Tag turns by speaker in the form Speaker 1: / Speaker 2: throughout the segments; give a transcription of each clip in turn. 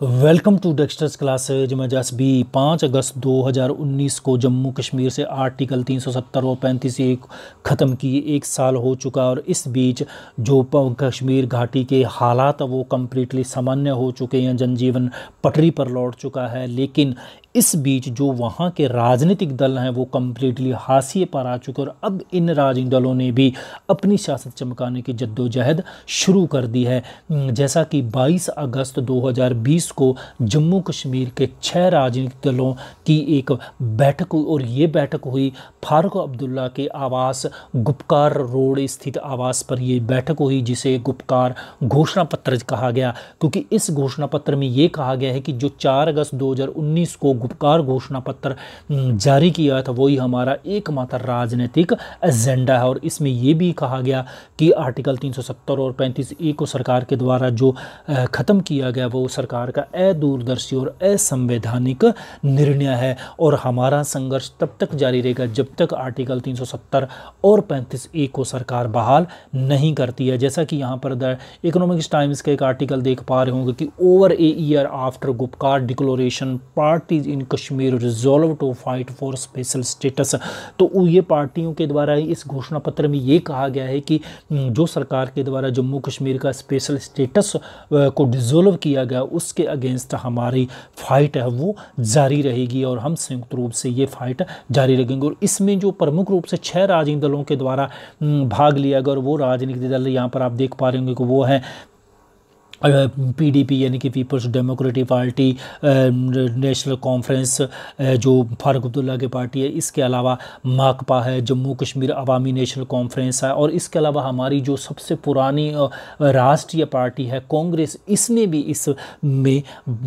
Speaker 1: Welcome to Dexters classes. मैं जस भी 5 अगस्त 2019 को जम्मू कश्मीर से आर्टिकल 370 और 35 ख़त्म किए 1 साल हो चुका। और इस बीच जो कश्मीर घाटी के हालात वो कम्प्लीटली सामान्य हो चुके हैं, जनजीवन पटरी पर लौट चुका है। लेकिन इस बीच जो वहाँ के राजनीतिक दल हैं वो कम्प्लीटली हाशिए पर आ चुके। और अब इन राजनीतिक दलों ने भी अपनी सियासत चमकाने की जद्दोजहद शुरू कर दी है। जैसा कि 22 अगस्त 2020 को जम्मू कश्मीर के 6 राजनीतिक दलों की एक बैठक हुई, और ये बैठक हुई फारूक अब्दुल्ला के आवास गुपकार रोड स्थित आवास पर। ये बैठक हुई जिसे गुपकार घोषणा पत्र कहा गया, क्योंकि इस घोषणा पत्र में ये कहा गया है कि जो 4 अगस्त 2019 को गुपकार घोषणा पत्र जारी किया था वही हमारा एकमात्र राजनीतिक एजेंडा है। और इसमें यह भी कहा गया कि आर्टिकल 370 और 35A को सरकार के द्वारा जो ख़त्म किया गया वो सरकार का अदूरदर्शी और असंवैधानिक निर्णय है। और हमारा संघर्ष तब तक जारी रहेगा जब तक आर्टिकल 370 और 35A को सरकार बहाल नहीं करती है। जैसा कि यहाँ पर द इकोनॉमिक्स टाइम्स का एक आर्टिकल देख पा रहे होंगे कि over a year after Gupkar declaration parties in Kashmir resolve to fight for special status. तो ये पार्टियों के द्वारा इस घोषणा पत्र में ये कहा गया है कि जो सरकार के द्वारा जम्मू कश्मीर का स्पेशल स्टेटस को डिसॉल्व किया गया उसके अगेंस्ट हमारी फाइट है वो जारी रहेगी, और हम संयुक्त रूप से ये फाइट जारी रखेंगे। और इसमें जो प्रमुख रूप से 6 राजनीतिक दलों के द्वारा भाग लिया गया, और वो राजनीतिक दल यहाँ पर आप देख पा रहे होंगे कि वो हैं PDP यानी कि People's Democratic Party, National Conference जो फारूक अब्दुल्ला की पार्टी है, इसके अलावा माकपा है, जम्मू कश्मीर अवामी नेशनल कॉन्फ्रेंस है, और इसके अलावा हमारी जो सबसे पुरानी राष्ट्रीय पार्टी है कांग्रेस, इसने भी इस में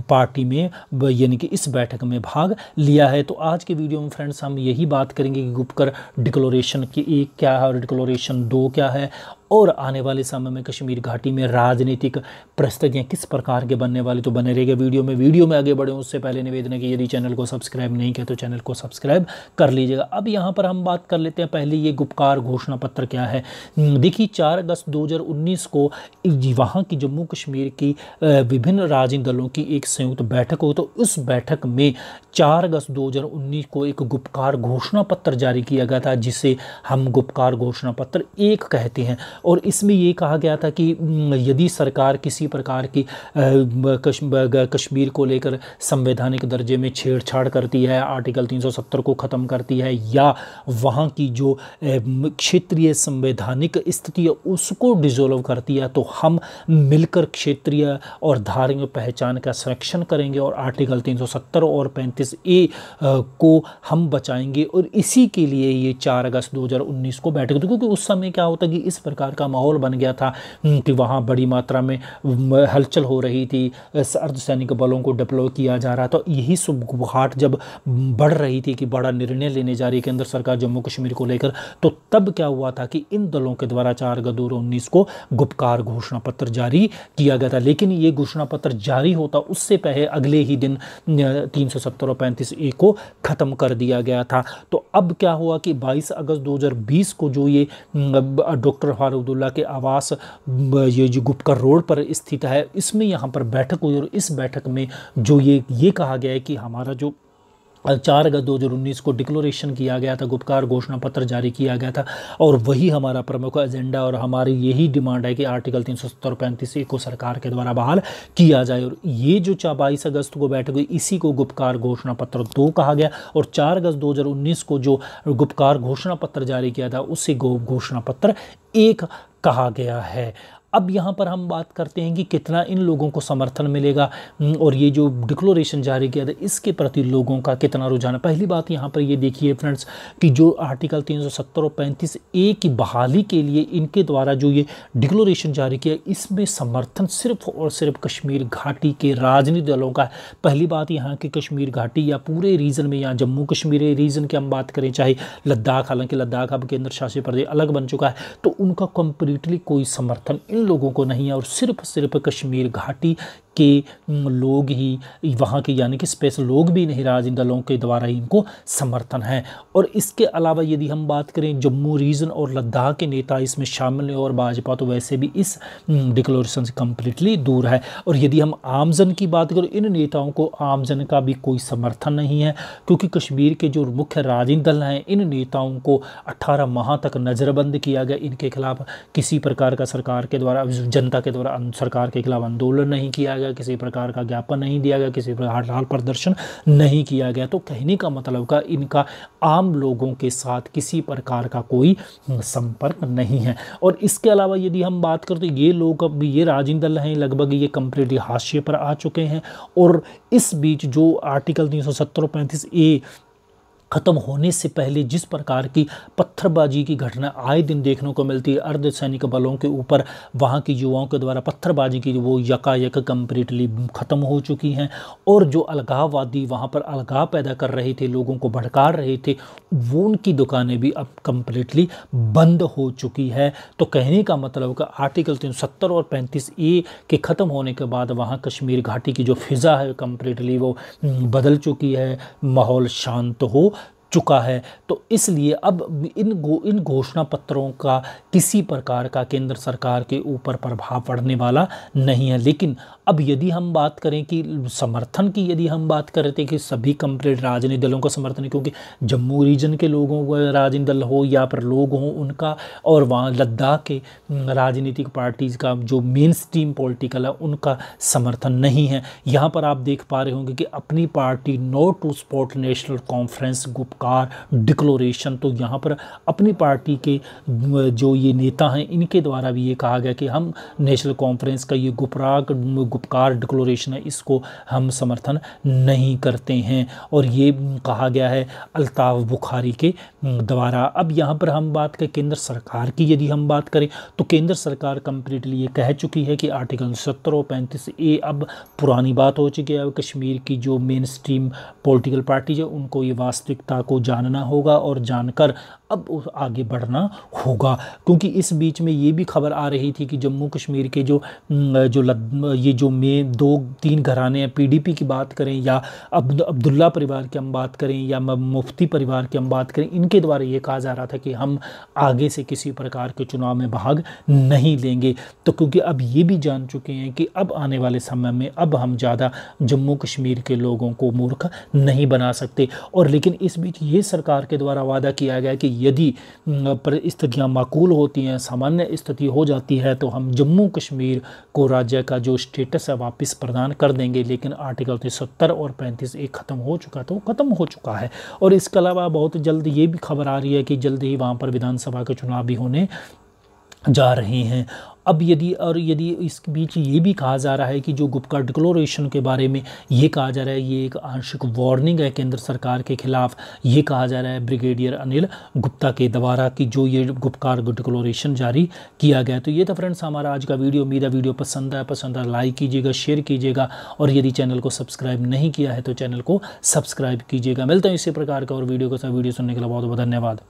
Speaker 1: पार्टी में यानी कि इस बैठक में भाग लिया है। तो आज के वीडियो में फ्रेंड्स हम यही बात करेंगे कि गुपकर डिक्लोरेशन की 1 क्या है और डिक्लोरेशन 2 क्या है, और आने वाले समय में कश्मीर घाटी में राजनीतिक परिस्थितियाँ किस प्रकार के बनने वाली। तो बने रहेगा वीडियो में आगे बढ़े उससे पहले निवेदन है कि यदि चैनल को सब्सक्राइब नहीं किया तो चैनल को सब्सक्राइब कर लीजिएगा। अब यहाँ पर हम बात कर लेते हैं पहले ये गुपकार घोषणा पत्र क्या है। देखिए 4 अगस्त 2019 को वहाँ की जम्मू कश्मीर की विभिन्न राजनीतिक दलों की एक संयुक्त बैठक हो, तो उस बैठक में 4 अगस्त 2019 को एक गुपकार घोषणा पत्र जारी किया गया था जिसे हम गुपकार घोषणा पत्र 1 कहते हैं। और इसमें ये कहा गया था कि यदि सरकार किसी प्रकार की कश्मीर को लेकर संवैधानिक दर्जे में छेड़छाड़ करती है, आर्टिकल 370 को ख़त्म करती है, या वहाँ की जो क्षेत्रीय संवैधानिक स्थिति है उसको डिसॉल्व करती है, तो हम मिलकर क्षेत्रीय और धार्मिक पहचान का संरक्षण करेंगे और आर्टिकल 370 और 35A को हम बचाएंगे। और इसी के लिए ये 4 अगस्त 2019 को बैठक थी, क्योंकि उस समय क्या होता कि इस प्रकार का माहौल बन गया था कि वहाँ बड़ी मात्रा में हलचल हो रही थी, अर्धसैनिक बलों को डिप्लॉय किया जा रहा था। तो यही सुबहाट जब बढ़ रही थी कि बड़ा निर्णय लेने जा रही है केंद्र सरकार जम्मू कश्मीर को लेकर, तो तब क्या हुआ था कि इन दलों के द्वारा 4 अगस्त 2019 को गुपकार घोषणा पत्र जारी किया गया था। लेकिन ये घोषणा पत्र जारी होता उससे पहले अगले ही दिन 370 और 35A को ख़त्म कर दिया गया था। तो अब क्या हुआ कि 22 अगस्त 2020 को जो ये डॉक्टर फारूक अब्दुल्ला के आवास ये जो गुपकर रोड पर स्थित है, इसमें यहाँ पर बैठक हुई, और इस बैठक में जो ये कहा गया है कि हमारा जो 4 अगस्त 2019 को डिक्लोरेशन किया गया था, गुपकार घोषणा पत्र जारी किया गया था, और वही हमारा प्रमुख एजेंडा और हमारी यही डिमांड है कि आर्टिकल 370 और 35A को सरकार के द्वारा बहाल किया जाए। और ये जो 22 अगस्त को बैठक हुई इसी को गुपकार घोषणा पत्र 2 कहा गया, और 4 अगस्त 2019 को जो गुपकार घोषणा पत्र जारी किया था उसे घोषणा पत्र 1 कहा गया है। अब यहाँ पर हम बात करते हैं कि कितना इन लोगों को समर्थन मिलेगा, और ये जो डिक्लोरेशन जारी किया था इसके प्रति लोगों का कितना रुझान है। पहली बात यहाँ पर ये देखिए फ्रेंड्स कि जो आर्टिकल 370 और 35A की बहाली के लिए इनके द्वारा जो ये डिक्लोरेशन जारी किया, इसमें समर्थन सिर्फ और सिर्फ कश्मीर घाटी के राजनीतिक दलों का है। पहली बात यहाँ की कश्मीर घाटी या पूरे रीजन में, यहाँ जम्मू कश्मीर रीजन की हम बात करें, चाहे लद्दाख, हालांकि लद्दाख अब केंद्र शासित प्रदेश अलग बन चुका है, तो उनका कंप्लीटली कोई समर्थन इन लोगों को नहीं है, और सिर्फ कश्मीर घाटी के लोग ही वहाँ के, यानी कि स्पेशल लोग भी नहीं, राजनीतिक दलों के द्वारा ही इनको समर्थन है। और इसके अलावा यदि हम बात करें जम्मू रीजन और लद्दाख के नेता इसमें शामिल हैं, और भाजपा तो वैसे भी इस डिक्लेरेशन से कम्प्लीटली दूर है। और यदि हम आमजन की बात करें, इन नेताओं को आमजन का भी कोई समर्थन नहीं है, क्योंकि कश्मीर के जो मुख्य राजनीतिक दल हैं इन नेताओं को 18 माह तक नज़रबंद किया गया। इनके खिलाफ किसी प्रकार का सरकार के द्वारा, जनता के द्वारा सरकार के खिलाफ आंदोलन नहीं किया गया, किसी प्रकार का ज्ञापन नहीं दिया गया, किसी प्रकार हड़ताल प्रदर्शन नहीं किया गया। तो कहने का मतलब का इनका आम लोगों के साथ किसी प्रकार का कोई संपर्क नहीं है। और इसके अलावा यदि हम बात करें तो ये लोग, अब ये राजनीतिक दल हैं, लगभग ये कंप्लीटली हाशिए पर आ चुके हैं। और इस बीच जो आर्टिकल 370 और 35A ख़त्म होने से पहले जिस प्रकार की पत्थरबाजी की घटना आए दिन देखने को मिलती है, अर्धसैनिक बलों के ऊपर वहाँ के युवाओं के द्वारा पत्थरबाजी की, वो यकायक कंप्लीटली ख़त्म हो चुकी हैं। और जो अलगाववादी वहाँ पर अलगाव पैदा कर रहे थे, लोगों को भड़का रहे थे, वो उनकी दुकानें भी अब कंप्लीटली बंद हो चुकी है। तो कहने का मतलब का आर्टिकल 370 और 35A के ख़त्म होने के बाद वहाँ कश्मीर घाटी की जो फ़िज़ा है कंप्लीटली वो बदल चुकी है, माहौल शांत हो चुका है। तो इसलिए अब इन घोषणा पत्रों का किसी प्रकार का केंद्र सरकार के ऊपर प्रभाव पड़ने वाला नहीं है। लेकिन अब यदि हम बात करें कि समर्थन की, यदि हम बात करते कि सभी कंप्लीट राजनीतिक दलों का समर्थन है, क्योंकि जम्मू रीजन के लोगों को राजनीतिक दल हो या फिर लोग हों उनका, और वहाँ लद्दाख के राजनीतिक पार्टीज़ का जो मेन स्ट्रीम पॉलिटिकल है उनका समर्थन नहीं है। यहाँ पर आप देख पा रहे होंगे कि Apni Party no to support National Conference Gupkar declaration, तो यहाँ पर अपनी पार्टी के जो ये नेता हैं इनके द्वारा भी ये कहा गया कि हम नेशनल कॉन्फ्रेंस का ये गुपकार डिक्लेरेशन है इसको हम समर्थन नहीं करते हैं। और ये कहा गया है अल्ताफ़ बुखारी के द्वारा। अब यहाँ पर हम बात करें केंद्र सरकार की, यदि हम बात करें तो केंद्र सरकार कंप्लीटली ये कह चुकी है कि आर्टिकल 70 और 35A अब पुरानी बात हो चुकी है। कश्मीर की जो मेन स्ट्रीम पॉलिटिकल पार्टी है उनको ये वास्तविकता को जानना होगा और जानकर अब आगे बढ़ना होगा। क्योंकि इस बीच में ये भी खबर आ रही थी कि जम्मू कश्मीर के ये जो में 2-3 घराने हैं, PDP की बात करें या अब्दुल्ला परिवार की हम बात करें या मुफ्ती परिवार की हम बात करें, इनके द्वारा ये कहा जा रहा था कि हम आगे से किसी प्रकार के चुनाव में भाग नहीं लेंगे। तो क्योंकि अब ये भी जान चुके हैं कि अब आने वाले समय में अब हम ज़्यादा जम्मू कश्मीर के लोगों को मूर्ख नहीं बना सकते। और लेकिन इस बीच ये सरकार के द्वारा वादा किया गया कि यदि परिस्थितियाँ माकूल होती हैं, सामान्य स्थिति हो जाती है, तो हम जम्मू कश्मीर को राज्य का जो स्टेटस है वापस प्रदान कर देंगे। लेकिन आर्टिकल 70 और 35A ख़त्म हो चुका, तो ख़त्म हो चुका है। और इसके अलावा बहुत जल्द ये भी खबर आ रही है कि जल्द ही वहाँ पर विधानसभा के चुनाव भी होने जा रहे हैं। अब यदि इस बीच ये भी कहा जा रहा है कि जो गुपकार डिक्लेरेशन के बारे में ये कहा जा रहा है ये एक आंशिक वार्निंग है केंद्र सरकार के खिलाफ, ये कहा जा रहा है ब्रिगेडियर अनिल गुप्ता के द्वारा कि जो ये गुपकार डिक्लेरेशन जारी किया गया। तो ये था फ्रेंड्स हमारा आज का वीडियो। उम्मीद है वीडियो पसंद आया लाइक कीजिएगा, शेयर कीजिएगा, और यदि चैनल को सब्सक्राइब नहीं किया है तो चैनल को सब्सक्राइब कीजिएगा। मिलते हैं इसी प्रकार का और वीडियो के साथ। वीडियो सुनने के लिए बहुत बहुत धन्यवाद।